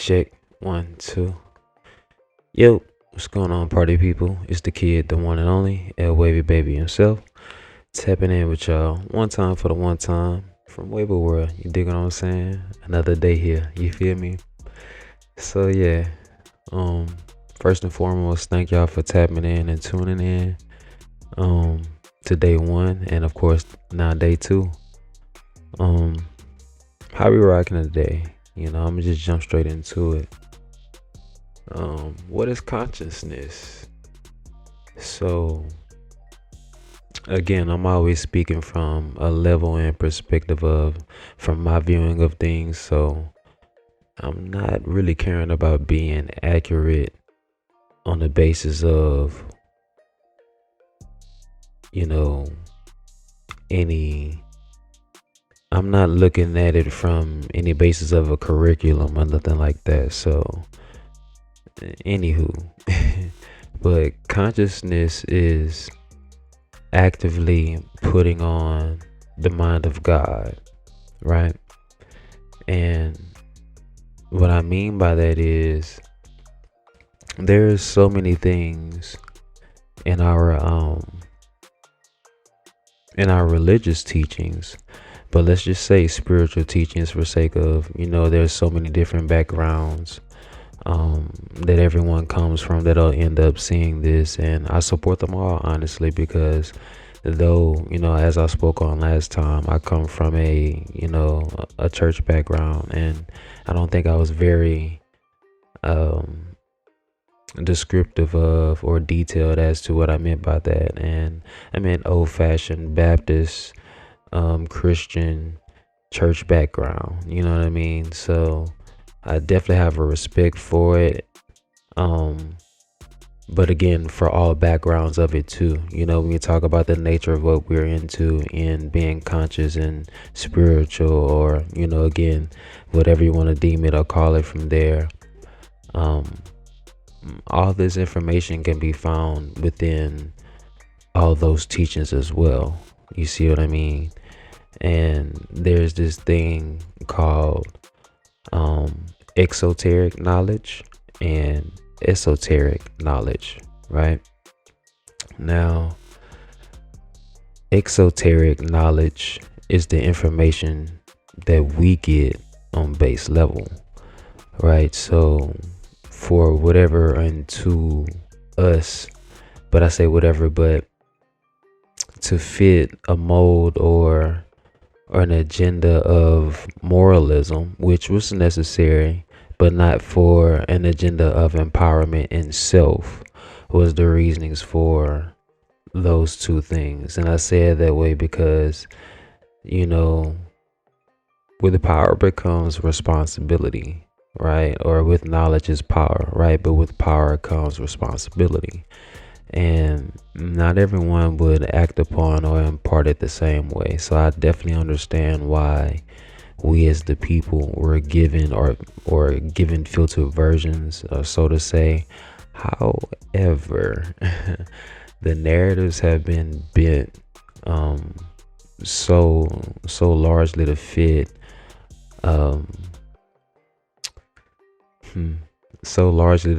check. 1, 2. Yo, what's going on, party people? It's the kid, the one and only, El Wavy Baby himself. Tapping in with y'all. One time for the one time. From Wavo World. You dig what I'm saying? Another day here. You feel me? So yeah. First and foremost, thank y'all for tapping in and tuning in. To day one, and of course now day two. How we rocking today? I'm gonna just jump straight into it. What is consciousness? So again, I'm always speaking from a level and perspective from my viewing of things. So I'm not really caring about being accurate on the basis of I'm not looking at it from any basis of a curriculum or nothing like that. So anywho, but consciousness is actively putting on the mind of God, right? And what I mean by that is there's so many things in our religious teachings, but let's just say spiritual teachings for sake of, there's so many different backgrounds that everyone comes from that'll end up seeing this, and I support them all, honestly, because though, as I spoke on last time, I come from a church background, and I don't think I was very descriptive of or detailed as to what I meant by that. And I meant old-fashioned Baptist Christian church background, you know what I mean? So I definitely have a respect for it, but again, for all backgrounds of it too. When you talk about the nature of what we're into in being conscious and spiritual, or again, whatever you want to deem it or call it from there, all this information can be found within all those teachings as well. You see what I mean? And there's this thing called exoteric knowledge and esoteric knowledge, right? Now, exoteric knowledge is the information that we get on base level, right? So for whatever unto us, but I say whatever, but to fit a mold or an agenda of moralism, which was necessary, but not for an agenda of empowerment in self, was the reasonings for those two things. And I say it that way because, with power becomes responsibility, right? Or with knowledge is power, right? But with power comes responsibility. And not everyone would act upon or impart it the same way. So I definitely understand why we as the people were given or given filtered versions, so to say. However, the narratives have been bent so largely to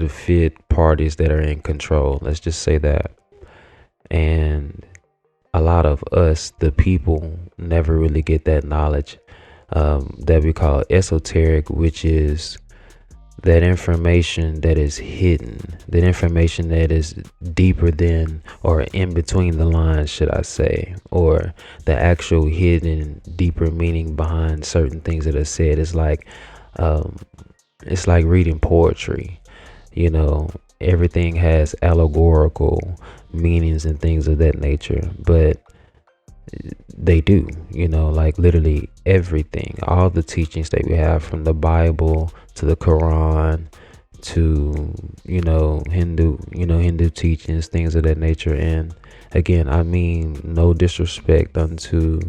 fit parties that are in control. Let's just say that. And a lot of us, the people, never really get that knowledge that we call esoteric, which is that information that is hidden, that information that is deeper than, or in between the lines, should I say, or the actual hidden deeper meaning behind certain things that are said. It's like reading poetry. Everything has allegorical meanings and things of that nature, but they do, like literally everything, all the teachings that we have, from the Bible to the Quran to Hindu teachings, things of that nature. And again, I mean no disrespect unto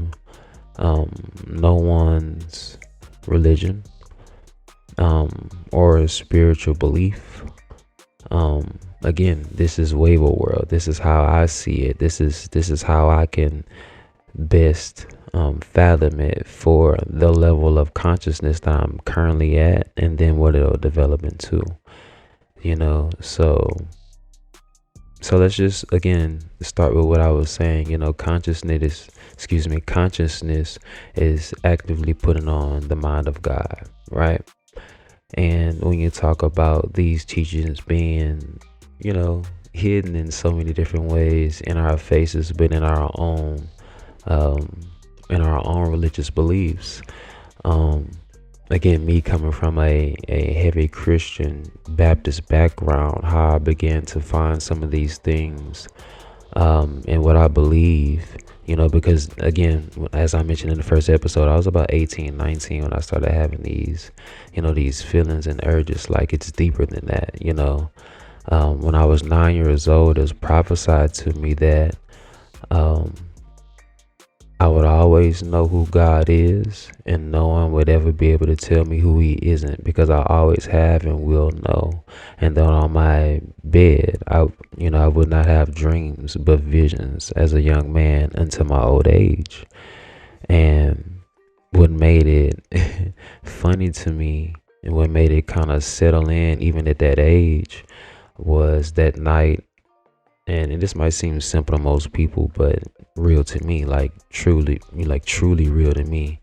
no one's religion or spiritual belief. Again, this is Wavo World. This is how I see it. This is how I can best fathom it for the level of consciousness that I'm currently at, and then what it'll develop into, so let's just again start with what I was saying. Consciousness is actively putting on the mind of God, right? And when you talk about these teachings being, hidden in so many different ways in our faces, but um, in our own religious beliefs. Again, me coming from a heavy Christian Baptist background, how I began to find some of these things, and what I believe, because again, as I mentioned in the first episode, I was about 18, 19 when I started having these feelings and urges. Like, it's deeper than that. When I was 9 years old, it was prophesied to me that I would always know who God is, and no one would ever be able to tell me who he isn't, because I always have and will know. And then on my bed, I would not have dreams but visions as a young man until my old age. And what made it funny to me, and what made it kind of settle in even at that age, was that night. And this might seem simple to most people, but real to me, like truly real to me,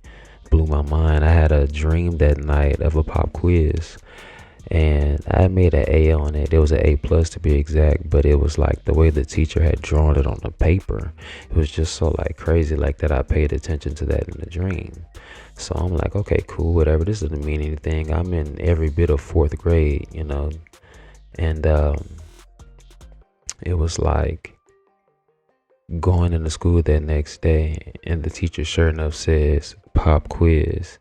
blew my mind. I had a dream that night of a pop quiz, and I made an A on it. It was an A+ to be exact, but it was like the way the teacher had drawn it on the paper. It was just so like crazy, like that I paid attention to that in the dream. So I'm like, okay, cool, whatever. This doesn't mean anything. I'm in every bit of 4th grade, and it was like going into school that next day, and the teacher sure enough says pop quiz,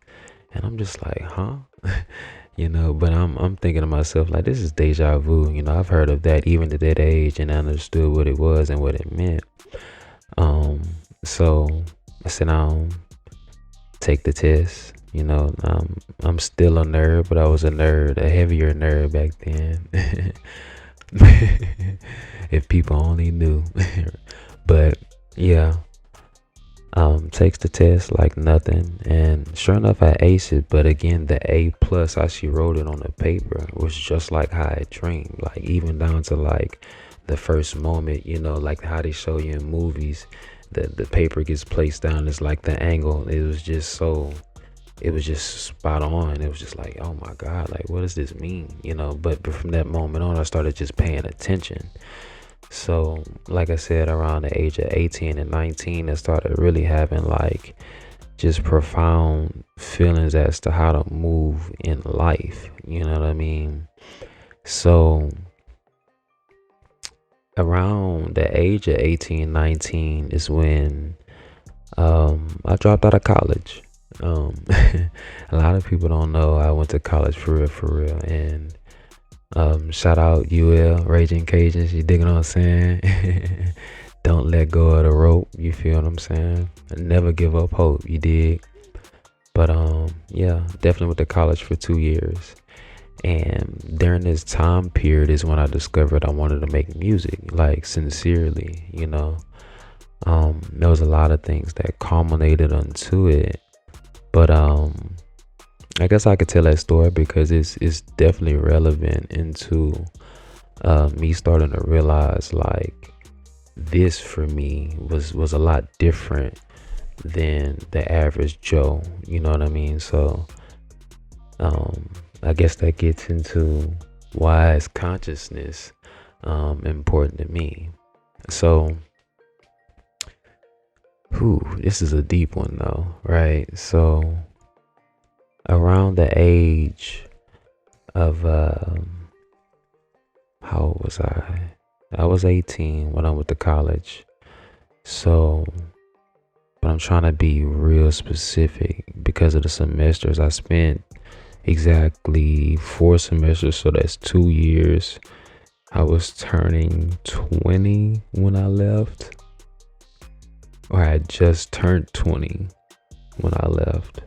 and I'm just like, huh? But I'm thinking to myself, like, this is deja vu. I've heard of that even at that age, and I understood what it was and what it meant. So I said, take the test. I'm still a nerd, but I was a heavier nerd back then. If people only knew. But yeah, takes the test like nothing, and sure enough I aced it. But again, the A+, how she wrote it on the paper, was just like how I dreamed, like even down to like the first moment, like how they show you in movies, the paper gets placed down, it's like the angle, it was just spot on. It was just like, oh my God, like, what does this mean? But from that moment on, I started just paying attention. So like I said, around the age of 18 and 19, I started really having like just profound feelings as to how to move in life. You know what I mean? So around the age of 18, 19 is when I dropped out of college. A lot of people don't know I went to college for real. And shout out UL, Raging Cajuns, you dig what I'm saying? Don't let go of the rope, you feel what I'm saying? Never give up hope, you dig? But yeah, definitely went to college for 2 years. And during this time period is when I discovered I wanted to make music, like sincerely, there was a lot of things that culminated onto it. But I guess I could tell that story because it's definitely relevant into me starting to realize like this for me was a lot different than the average Joe. You know what I mean? So I guess that gets into why is consciousness important to me. So this is a deep one though, right? So around the age of how old was I? I was 18 when I went to college. So, but I'm trying to be real specific because of the semesters. I spent exactly 4 semesters, so that's 2 years. I was turning 20 when I left, or I had just turned 20 when I left.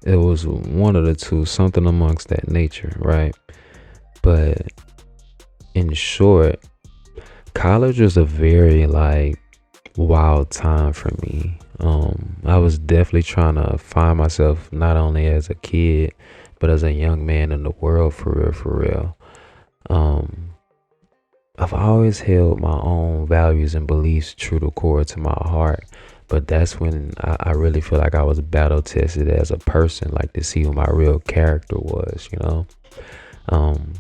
It was one of the two, something amongst that nature, right? But in short, college was a very like wild time for me. I was definitely trying to find myself not only as a kid, but as a young man in the world for real, for real. Um, I've always held my own values and beliefs true to core to my heart. But that's when I really feel like I was battle tested as a person, like to see who my real character was. Um,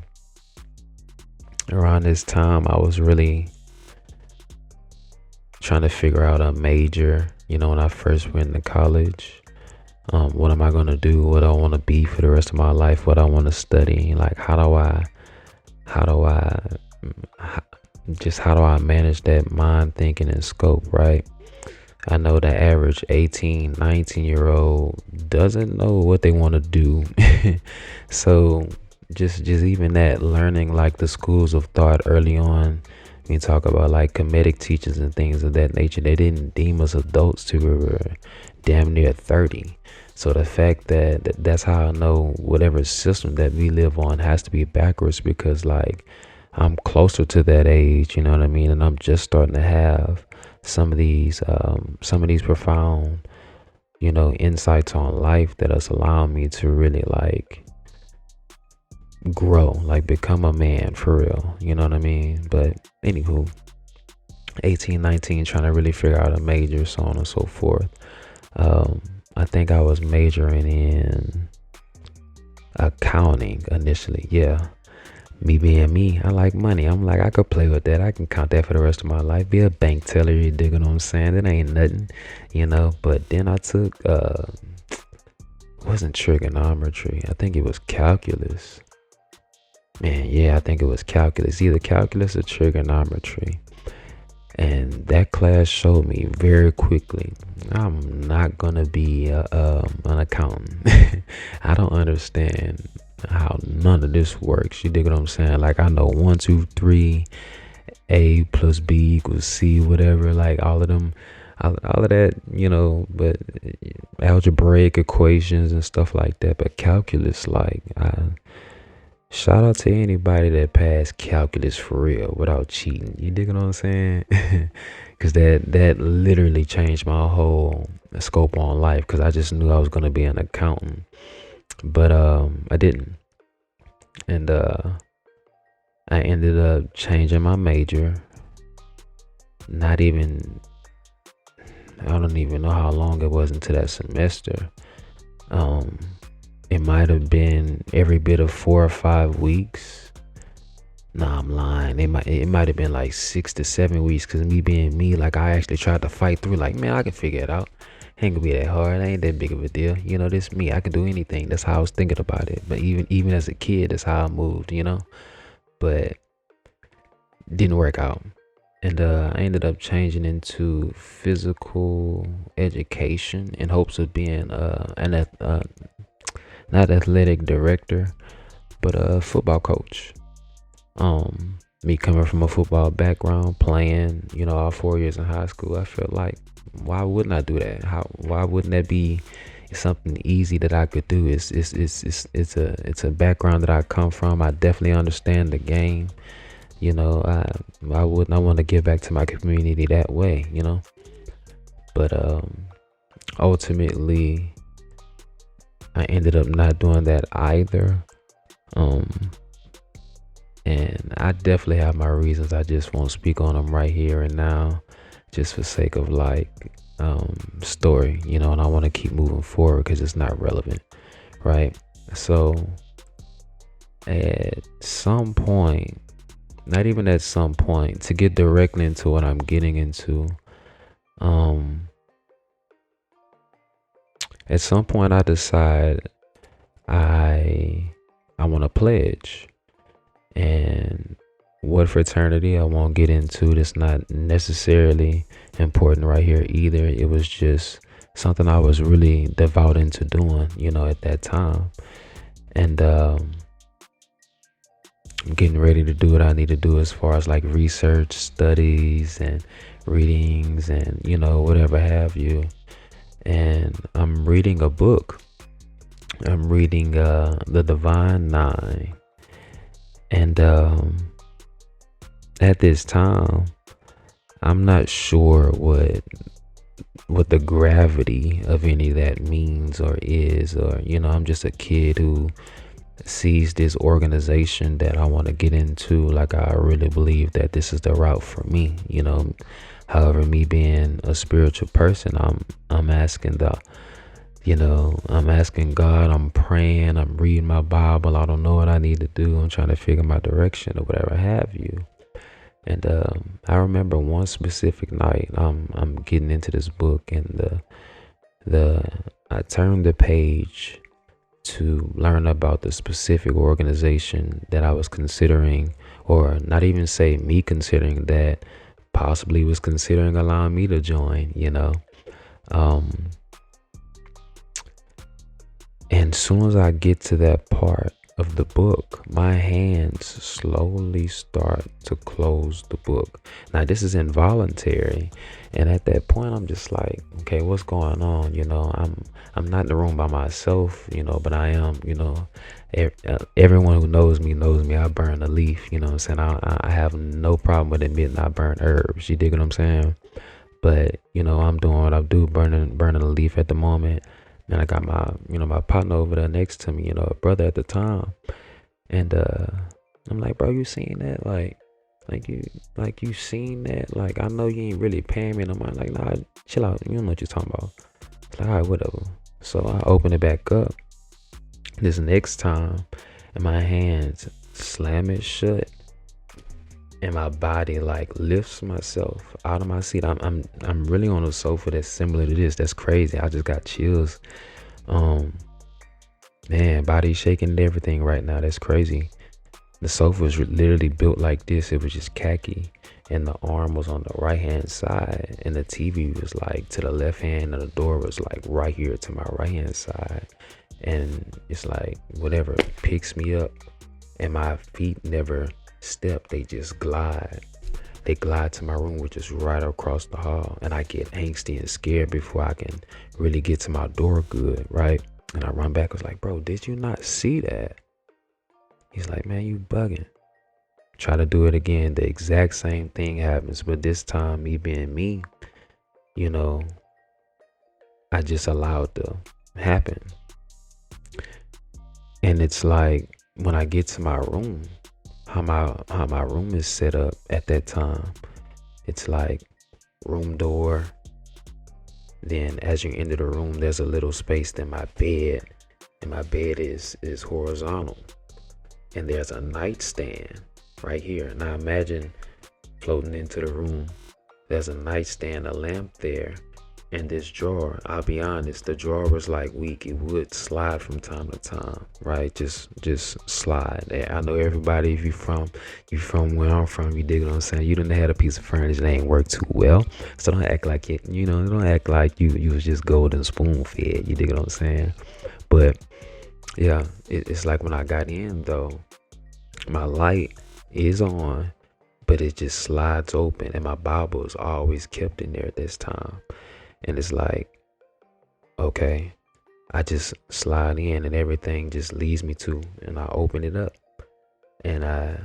Around this time, I was really trying to figure out a major, when I first went to college. What am I going to do? What I want to be for the rest of my life? What I want to study? Like, how do I, how do I manage that mind thinking and scope, right? I know the average 18, 19-year-old doesn't know what they want to do. So just even that, learning like the schools of thought early on. We talk about like comedic teachers and things of that nature. They didn't deem us adults till we were damn near 30. So the fact that's how I know whatever system that we live on has to be backwards, because like I'm closer to that age, you know what I mean? And I'm just starting to have some of these profound, insights on life that is allowing me to really like grow, like become a man for real. You know what I mean? But anywho, 18, 19, trying to really figure out a major, so on and so forth. I think I was majoring in accounting initially. Yeah. Me being me, I like money. I'm like, I could play with that. I can count that for the rest of my life. Be a bank teller, you dig what I'm saying? That ain't nothing. But then I took, wasn't trigonometry. I think it was calculus. Man, yeah, I think it was calculus. Either calculus or trigonometry. And that class showed me very quickly, I'm not going to be an accountant. I don't understand how none of this works. You dig what I'm saying? Like, I know 1, 2, 3, A plus B equals C, whatever. Like all of them, all of that, but algebraic equations and stuff like that. But calculus, like, shout out to anybody that passed calculus for real without cheating. You dig what I'm saying? Because that literally changed my whole scope on life. Because I just knew I was gonna be an accountant, but I didn't, and I ended up changing my major. Not even, I don't even know how long it was into that semester. It might have been every bit of 4 or 5 weeks. Nah, I'm lying. It might have been like 6 to 7 weeks. Cause me being me, like I actually tried to fight through. Like, man, I can figure it out. Ain't gonna be that hard. It ain't that big of a deal. This me. I can do anything. That's how I was thinking about it. But even as a kid, that's how I moved. But didn't work out. And I ended up changing into physical education in hopes of being not athletic director, but a football coach. Me coming from a football background, playing, all 4 years in high school, I felt like, why wouldn't I do that? Why wouldn't that be something easy that I could do? It's a background that I come from. I definitely understand the game. I want to give back to my community that way. But ultimately, I ended up not doing that either. And I definitely have my reasons. I just won't speak on them right here and now, just for sake of like story, and I want to keep moving forward because it's not relevant, right? So at some point, not even at some point, to get directly into what I'm getting into, at some point I decide I want to pledge. And what fraternity I won't get into. That's not necessarily important right here either. It was just something I was really devout into doing, at that time. And I'm getting ready to do what I need to do as far as like research, studies, and readings, and whatever have you. And I'm reading a book. I'm reading The Divine Nine. And at this time, I'm not sure what the gravity of any of that means or is, or I'm just a kid who sees this organization that I want to get into. Like, I really believe that this is the route for me. However, me being a spiritual person, I'm asking I'm asking God, I'm praying, I'm reading my Bible. I don't know what I need to do. I'm trying to figure my direction or whatever have you. And I remember one specific night, I'm getting into this book, and the I turned the page to learn about the specific organization that I was considering, or not even say me considering, that possibly was considering allowing me to join. And soon as I get to that part of the book, my hands slowly start to close the book. Now, this is involuntary, and at that point, I'm just like, okay, what's going on? I'm not in the room by myself, but I am. Everyone who knows me. I burn a leaf. You know what I'm saying? I have no problem with admitting I burn herbs. You dig what I'm saying? But I'm doing what I do, burning a leaf at the moment. And I got my partner over there next to me, a brother at the time. And I'm like, bro, you seen that? Like you seen that? Like, I know you ain't really paying me no mind. Like, nah, chill out. You don't know what you're talking about. It's like, all right, whatever. So I open it back up this next time, and my hands slam it shut, and my body like lifts myself out of my seat. I'm really on a sofa that's similar to this. That's crazy. I just got chills. Man, body shaking and everything right now. That's crazy. The sofa was literally built like this. It was just khaki, and the arm was on the right hand side, and the TV was like to the left hand, and the door was like right here to my right hand side. And it's like whatever picks me up, and my feet never step, they just glide. They glide to my room, which is right across the hall, and I get angsty and scared before I can really get to my door good, right? And I run back. I was like, bro, did you not see that? He's like, man, you bugging. Try to do it again. The exact same thing happens, but this time, me being me, I just allowed it to happen. And it's like when I get to my room, how my room is set up at that time, it's like room door. Then as you enter the room, there's a little space, then my bed, and my bed is horizontal. And there's a nightstand right here. Now imagine floating into the room. There's a nightstand, a lamp there, and this drawer. I'll be honest, the drawer was like weak. It would slide from time to time, right? Just slide. I know everybody, if you from where I'm from, you dig what I'm saying? You done had a piece of furniture that ain't worked too well. So don't act like it, don't act like you was just golden spoon fed. You dig what I'm saying? But yeah, it's like when I got in though, my light is on, but it just slides open, and my Bible is always kept in there at this time. And it's like, okay, I just slide in, and everything just leads me to, and I open it up, and I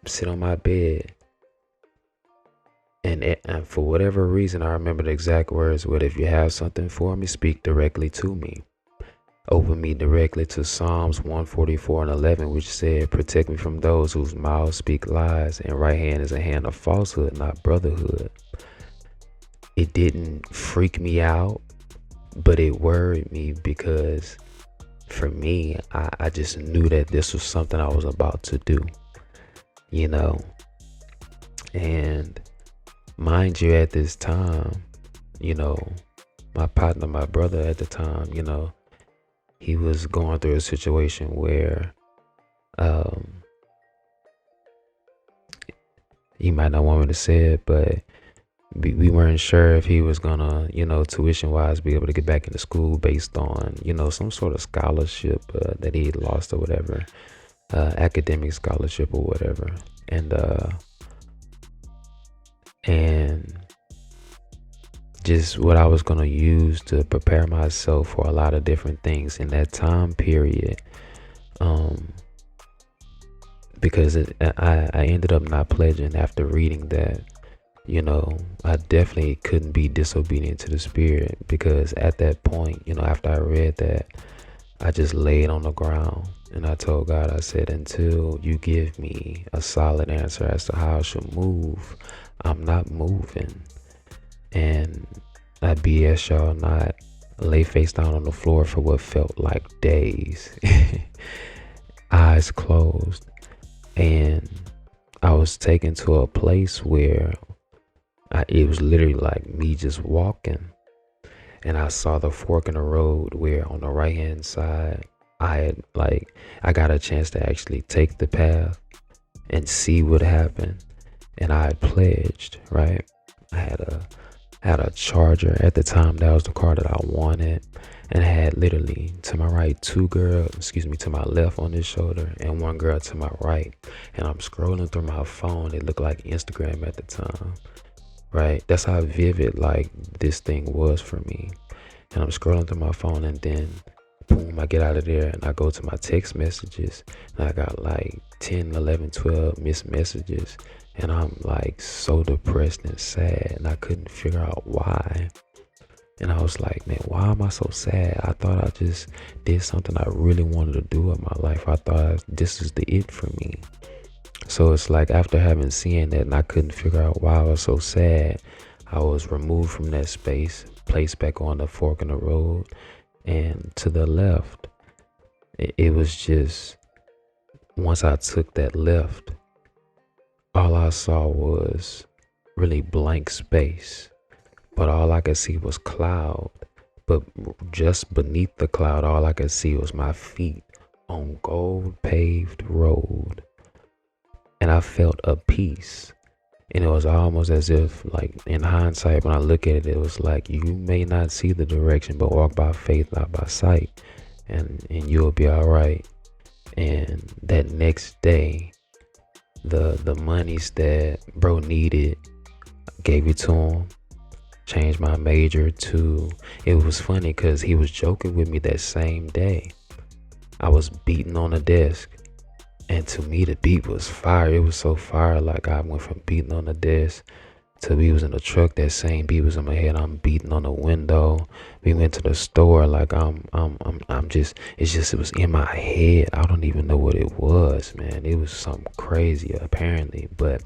sit on my bed, and for whatever reason, I remember the exact words: "What if you have something for me, speak directly to me." Open me directly to Psalms 144:11, which said, protect me from those whose mouths speak lies, and right hand is a hand of falsehood, not brotherhood. It didn't freak me out, but it worried me, because for me, I just knew that this was something I was about to do, and mind you, at this time, my partner, my brother at the time, he was going through a situation where he might not want me to say it, but we weren't sure if he was gonna, tuition wise, be able to get back into school based on, some sort of scholarship that he lost or whatever, academic scholarship or whatever. And just what I was going to use to prepare myself for a lot of different things in that time period. Because I ended up not pledging after reading that, I definitely couldn't be disobedient to the spirit, because at that point, after I read that, I just laid on the ground and I told God, I said, until you give me a solid answer as to how I should move, I'm not moving. And I BS y'all not, lay face down on the floor for what felt like days, eyes closed. And I was taken to a place where it was literally like me just walking. And I saw the fork in the road where on the right hand side, I got a chance to actually take the path and see what happened. And I had pledged, right? I had a Charger at the time. That was the car that I wanted. And I had literally to my right to my left on this shoulder, and one girl to my right. And I'm scrolling through my phone. It looked like Instagram at the time, right? That's how vivid like this thing was for me. And I'm scrolling through my phone, and then boom, I get out of there and I go to my text messages, and I got like 10, 11, 12 missed messages. And I'm like so depressed and sad, and I couldn't figure out why. And I was like, man, why am I so sad? I thought I just did something I really wanted to do in my life. I thought this is the it for me. So it's like after having seen that and I couldn't figure out why I was so sad, I was removed from that space, placed back on the fork in the road, and to the left. It was just, once I took that left, all I saw was really blank space. But all I could see was cloud. But just beneath the cloud, all I could see was my feet on gold paved road. And I felt a peace. And it was almost as if, like, in hindsight, when I look at it, it was like, you may not see the direction, but walk by faith, not by sight. And you'll be all right. And that next day, the monies that bro needed, gave it to him. Changed my major to, it was funny because he was joking with me that same day. I was beating on the desk. And to me, the beat was fire. It was so fire. Like I went from beating on the desk to we was in the truck. That same beat was in my head. I'm beating on the window. We went to the store. Like it was in my head. I don't even know what it was, man. It was something crazy apparently, but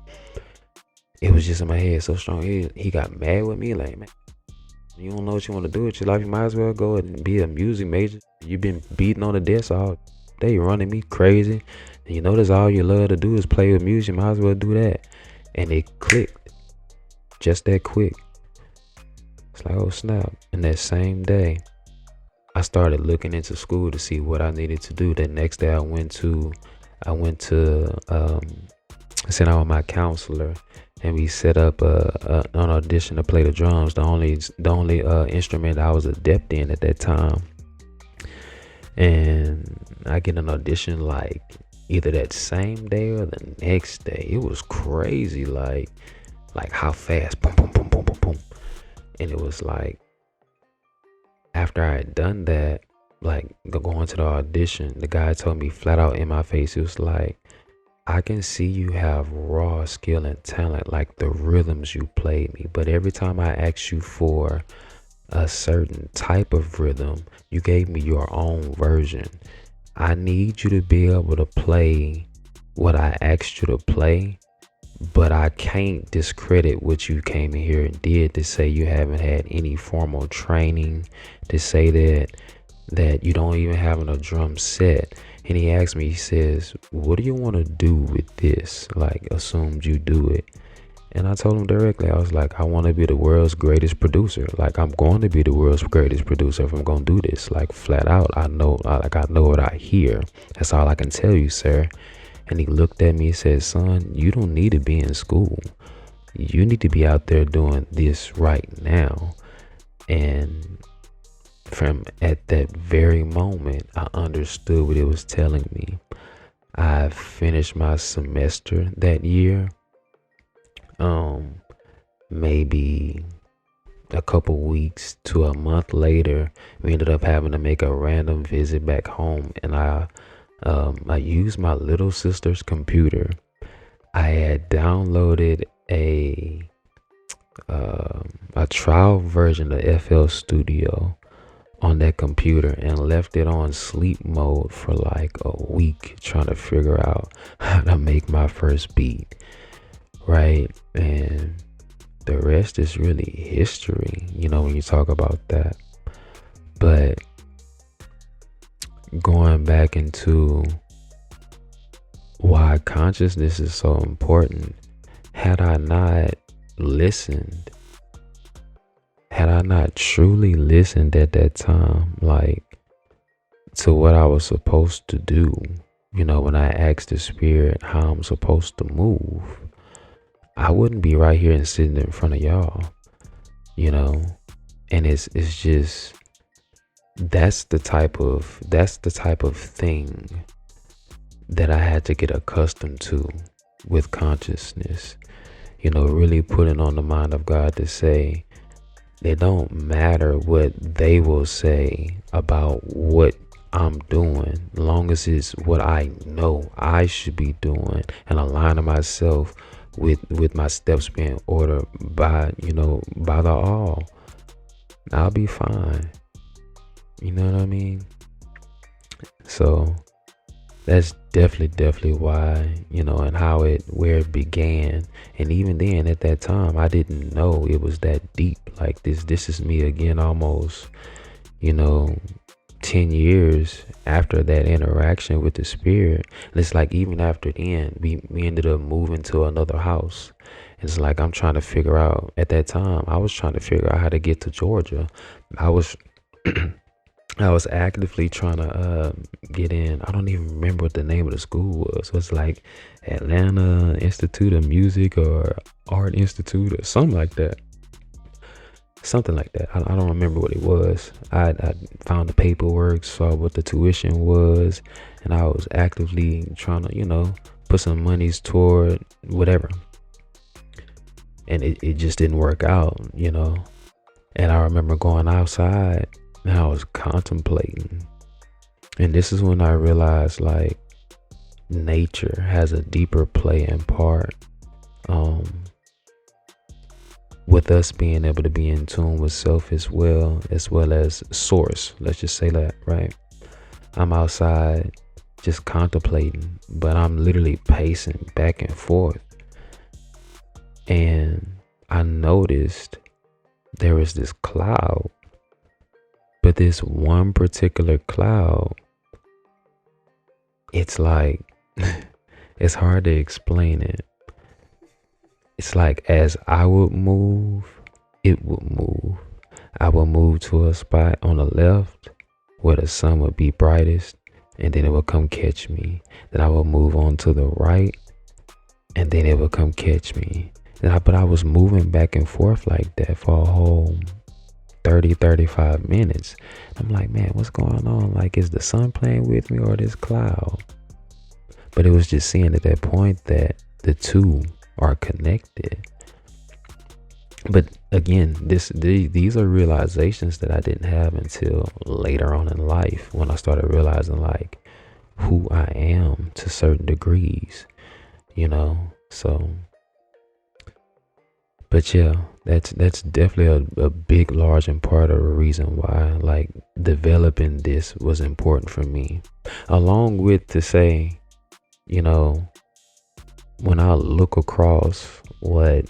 it was just in my head so strong. He got mad with me. Like, man, you don't know what you want to do with your life. You might as well go and be a music major. You've been beating on the desk all day. You're running me crazy. And you notice all you love to do is play with music. You might as well do that. And it clicked just that quick. It's like, oh snap. And that same day, I started looking into school to see what I needed to do. The next day I went to sit down with my counselor, and we set up an audition to play the drums. The only instrument I was adept in at that time. And I get an audition like either that same day or the next day. It was crazy, like how fast, boom, boom, boom, boom, boom, boom. And it was like, after I had done that, like going to the audition, the guy told me flat out in my face, it was like, I can see you have raw skill and talent, like the rhythms you played me. But every time I asked you for a certain type of rhythm, you gave me your own version. I need you to be able to play what I asked you to play, but I can't discredit what you came in here and did to say you haven't had any formal training, to say that you don't even have a drum set. And he asked me, he says, what do you want to do with this? Like, assumed you do it. And I told him directly, I was like, I want to be the world's greatest producer. Like, I'm going to be the world's greatest producer if I'm going to do this. Like, flat out, I know what I hear. That's all I can tell you, sir. And he looked at me and said, son, you don't need to be in school. You need to be out there doing this right now. And from at that very moment, I understood what it was telling me. I finished my semester that year. Maybe a couple weeks to a month later, we ended up having to make a random visit back home, and I used my little sister's computer. I had downloaded a a trial version of FL Studio on that computer and left it on sleep mode for like a week, trying to figure out how to make my first beat, right? And the rest is really history, when you talk about that. But going back into why consciousness is so important, had I not listened, had I not truly listened at that time, like to what I was supposed to do, when I asked the spirit how I'm supposed to move, I wouldn't be right here and sitting in front of y'all, and it's just, that's the type of thing that I had to get accustomed to with consciousness, really putting on the mind of God to say, it don't matter what they will say about what I'm doing, long as it's what I know I should be doing and aligning myself with my steps being ordered by the all. I'll be fine. You know what I mean? So that's definitely why, and where it began. And even then, at that time, I didn't know it was that deep. Like this is me again, almost, 10 years after that interaction with the spirit. And it's like, even after then, we ended up moving to another house. It's like, I'm trying to figure out, at that time, I was trying to figure out how to get to Georgia. I was actively trying to get in. I don't even remember what the name of the school was. So it's like Atlanta Institute of Music or Art Institute or something like that. I don't remember what it was. I found the paperwork, saw what the tuition was, and I was actively trying to, put some monies toward whatever. And it just didn't work out, And I remember going outside and I was contemplating. And this is when I realized, like, nature has a deeper play and part with us being able to be in tune with self as well as source. Let's just say that, right? I'm outside just contemplating, but I'm literally pacing back and forth. And I noticed there was this cloud, but this one particular cloud, it's like, it's hard to explain it. It's like, as I would move, it would move. I would move to a spot on the left where the sun would be brightest, and then it would come catch me. Then I would move on to the right, and then it would come catch me. But I was moving back and forth like that for a whole 35 minutes. I'm like, man, what's going on? Like, is the sun playing with me or this cloud? But it was just seeing at that point that the two are connected. But again, these are realizations that I didn't have until later on in life, when I started realizing, like, who I am to certain degrees, so. But yeah, that's definitely a big, large and part of the reason why, like, developing this was important for me, along with to say, when I look across what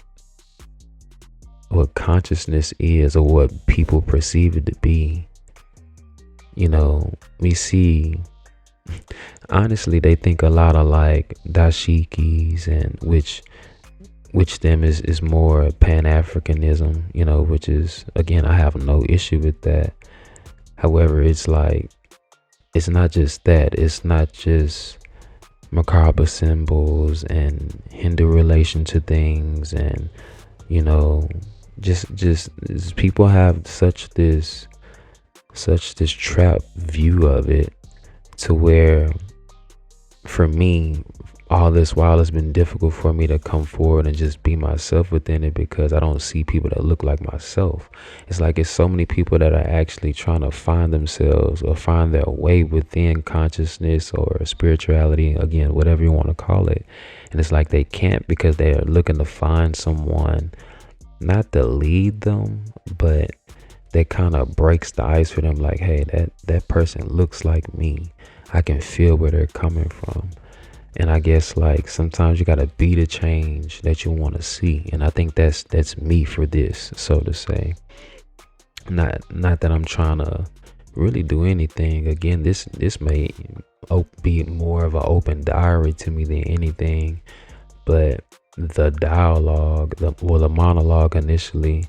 consciousness is, or what people perceive it to be, we see, honestly, they think a lot of like dashikis, and which them is more Pan-Africanism, which is, again, I have no issue with that. However, it's like, it's not just that. It's not just macabre symbols and Hindu relation to things, and just people have such this trapped view of it, to where, for me, all this while, it's been difficult for me to come forward and just be myself within it, because I don't see people that look like myself. It's like, it's so many people that are actually trying to find themselves or find their way within consciousness or spirituality, again, whatever you want to call it. And it's like they can't, because they are looking to find someone not to lead them, but that kind of breaks the ice for them. Like, hey, that person looks like me. I can feel where they're coming from. And I guess like sometimes you gotta be the change that you want to see. And I think that's me for this, so to say. Not that I'm trying to really do anything. Again, this may be more of an open diary to me than anything. But the dialogue, the monologue initially,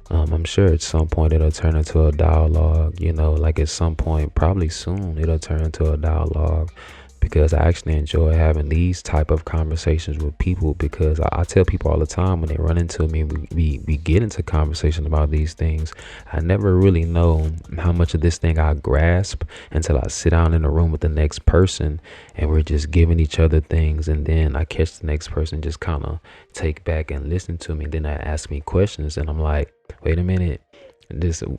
I'm sure at some point it'll turn into a dialogue, like at some point, probably soon, it'll turn into a dialogue, because I actually enjoy having these type of conversations with people, because I tell people all the time when they run into me, we get into conversation about these things. I never really know how much of this thing I grasp until I sit down in a room with the next person and we're just giving each other things, and then I catch the next person just kind of take back and listen to me. Then they ask me questions and I'm like, wait a minute,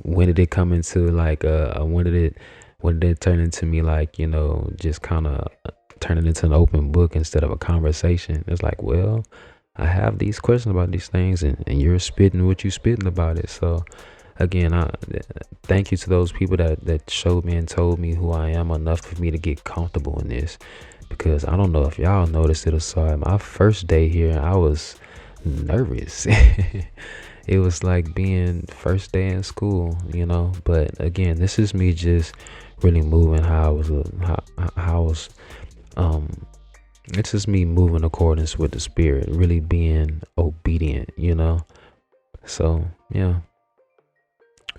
when did it come into like when did it turn into me, like, just kind of turning into an open book instead of a conversation? It's like, well, I have these questions about these things, and you're spitting what you spitting about it. So again, I thank you to those people that showed me and told me who I am enough for me to get comfortable in this, because I don't know if y'all noticed it or saw it. My first day here, I was nervous. It was like being first day in school, but again, this is me just really moving how I was, it's just me moving accordance with the spirit, really being obedient, so yeah.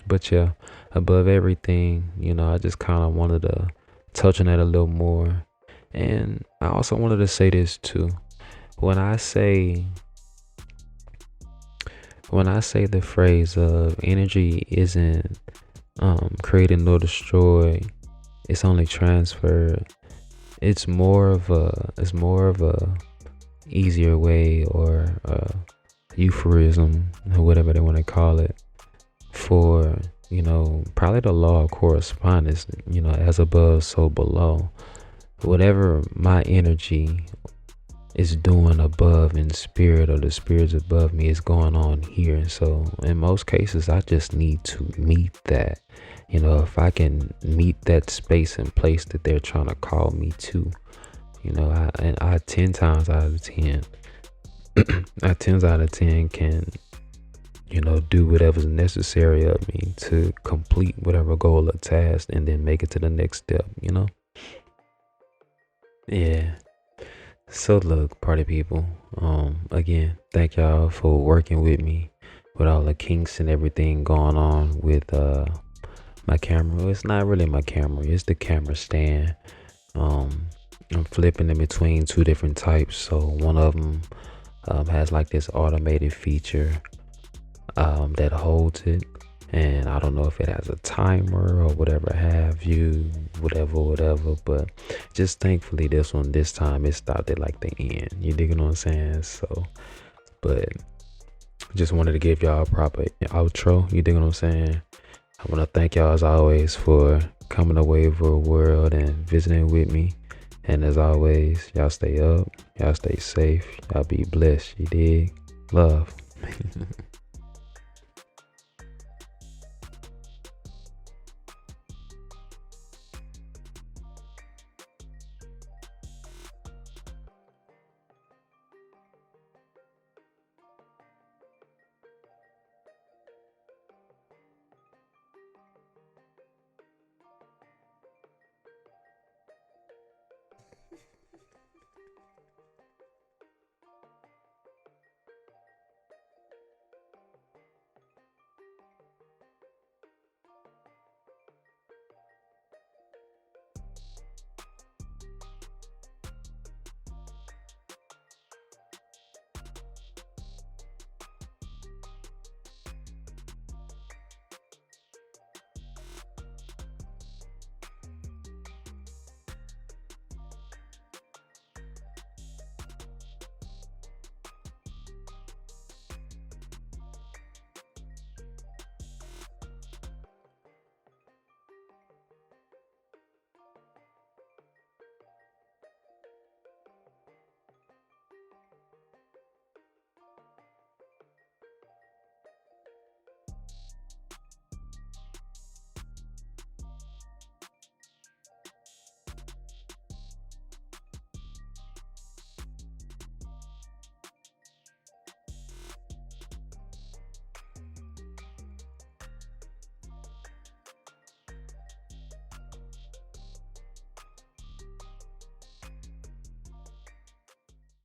But yeah, above everything, I just kind of wanted to touch on that a little more. And I also wanted to say this too. When I say the phrase of energy isn't created nor destroyed, it's only transferred, it's more of a easier way, or euphorism, or whatever they want to call it, for probably the law of correspondence, as above so below. Whatever my energy is doing above in spirit, or the spirits above me, is going on here. And so in most cases I just need to meet that. If I can meet that space and place that they're trying to call me to, I 10 times out of 10 I 10 out of 10 can do whatever's necessary of me to complete whatever goal or task, and then make it to the next step. Yeah. So look, party people, again, thank y'all for working with me with all the kinks and everything going on with my camera. It's not really my camera, it's the camera stand. I'm flipping in between two different types. So one of them has like this automated feature that holds it, and I don't know if it has a timer or whatever have you, whatever, but just thankfully this time it stopped at like the end. You digging what I'm saying? So, but just wanted to give y'all a proper outro. You digging what I'm saying? I want to thank y'all as always for coming to Wavo World and visiting with me. And as always, y'all stay up, y'all stay safe, y'all be blessed. You dig? Love.